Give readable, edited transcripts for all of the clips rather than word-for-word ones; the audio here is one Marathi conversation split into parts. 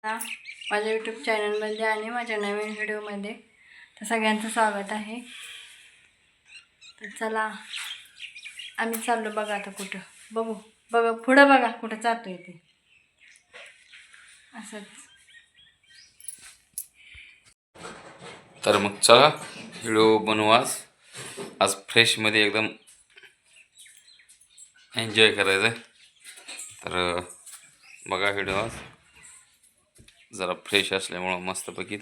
माझ्या यूट्यूब चॅनलमध्ये आणि माझ्या नवीन व्हिडिओमध्ये तर सगळ्यांचं स्वागत आहे. तर चला आम्ही चाललो बघा आता कुठं बघू बघा पुढं बघा कुठं जातोय ते असंच. तर मग चला व्हिडिओ बनवू आज फ्रेशमध्ये एकदम एन्जॉय करायचं आहे. तर बघा व्हिडिओ आज जरा फ्रेश असल्यामुळं मस्तपैकी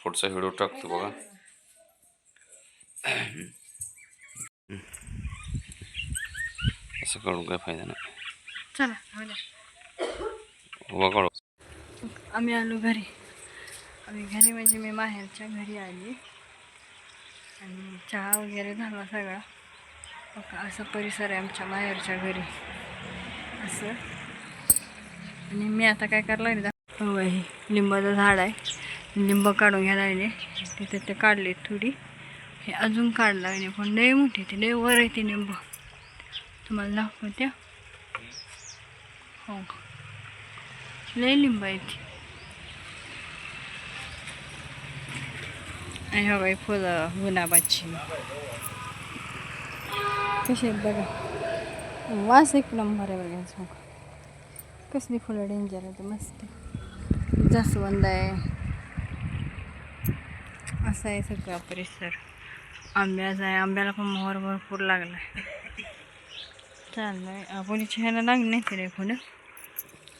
पुढचा व्हिडिओ टाकतो बघा. असं करून काय फायदा नाही. चला वगळ आम्ही आलो घरी. आम्ही घरी म्हणजे मी माहेरच्या घरी आली आणि चहा वगैरे झाला सगळा. बघा असं परिसर आहे आमच्या माहेरच्या घरी असं. आणि मी आता काय करायला लागले हो हे लिंबाचं झाड आहे. लिंब काढून घ्यायला लागले. तिथे ते काढले थोडी. हे अजून काढलं लागले पण लय मोठी ती लय वर आहे ती लिंब. तुम्हाला दाखवते हो लय लिंब आहे ती. आणि हो बाई फुलं गुलाबाची कशी आहेत बघा. वास एक नंबर आहे बघा. कसली फुलं डेंजर आहे. मस्त जास्वंद आहे. असा आहे सगळा परिसर. आंब्याचा आहे. आंब्याला पण मोहर भरपूर लागला आहे. चाललं आहे आपण ह्याला लागलं नाही तरी फुलं.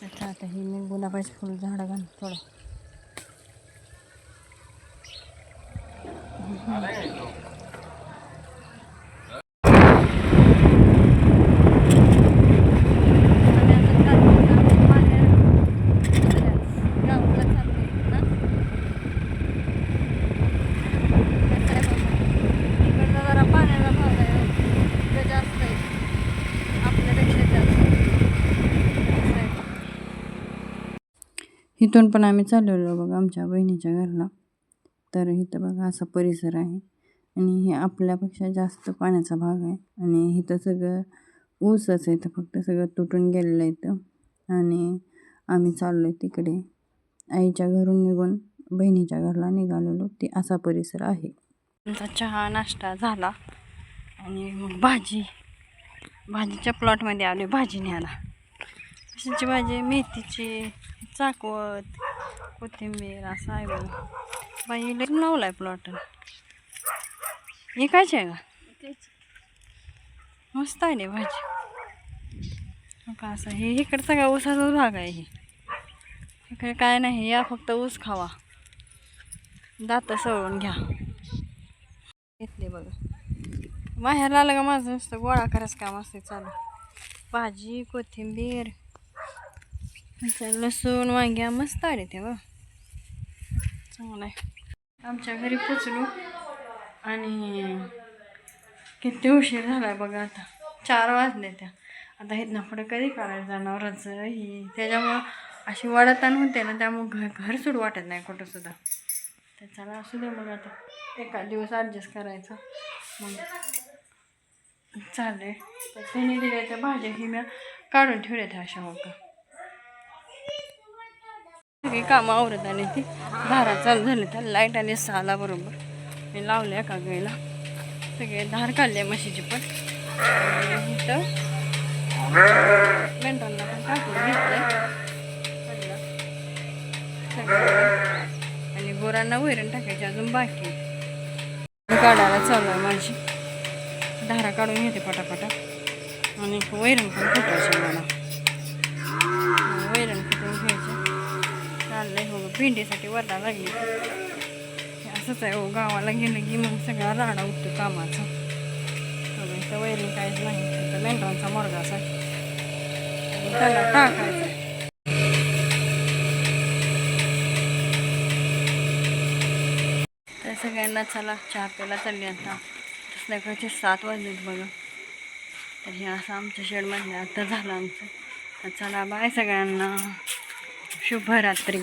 अच्छा आता ही मी गुलाबाची फुल झाडं घाल थोडं. इथून पण आम्ही चाललेलो बघा आमच्या बहिणीच्या घरला. तर इथं बघा असा परिसर आहे आणि हे आपल्यापेक्षा जास्त पाण्याचा भाग आहे. आणि इथं सगळं ऊसच आहे. इथं फक्त सगळं तुटून गेलेलं आहे इथं. आणि आम्ही चाललो आहे तिकडे आईच्या घरून निघून बहिणीच्या घरला निघालेलो. ते असा परिसर आहे. आमचा चहा नाश्ता झाला आणि मग भाजीच्या प्लॉटमध्ये आलो भाजी न्यायला. कशाची भाजी मेथीची चाकवत कोथिंबीर असं आहे बघा. बाई लई लावलाय प्लॉट. हे कायच आहे का मस्त आहे भाजी. का असं हे इकडं सगळा ऊसाचाच भाग आहे. हे इकडे काय नाही. या फक्त ऊस खावा दात सवरून घ्या. घेतले बघा बाहेर आलं का माझं नुसतं गोळा करायचं काम असते चालू. भाजी कोथिंबीर लसूण वांग्या मस्त आले ते बघ चांगलं आहे. आमच्या घरी पोचलो आणि किती उशीर झाला बघा. आता 4 वाजले त्या. आता इथनं पुढे कधी करायचं जनावरांचं ही त्याच्यामुळं अशी वडताण होते ना. त्यामुळं घर सोडू वाटत नाही कुठं सुद्धा. तर चला असू दे मग आता एका दिवस ॲडजस्ट करायचं मग चालेल. तर त्यांनी दिल्या त्या भाज्या ही मी काढून ठेवल्या त्या अशा मग सगळी कामं आवरत आली. ती धारा चालू झाली. त्या लाईट आली 6ला बरोबर. मी लावले एका वेळेला सगळे धार काढले म्हशीची पण. इथं मेंढरांना पण टाकून घेतलंय सगळं. आणि गुरांना वैरण टाकायची अजून बाकी काढायला चालू आहे माझी. धारा काढून घेते पटापटा आणि वैरण पण फुटायची मला. वैरण फुटून घ्यायची चाललंय हो. भेंडीसाठी वरडा लागली. असंच आहे हो. गावाला गेलं की मग सगळा राडा उठतो कामाचा. तर वैरण काहीच नाही. तर मेंढरांचा मोरगाचा त्याला टाकायचा. तर सगळ्यांना चला चहा प्यायला चालली आता. संध्याकाळचे 7 वाजलेत बघा. तर हे असं आमचं शेडमधलं आता झालं आमचं. तर चला बाय सगळ्यांना शुभरात्री.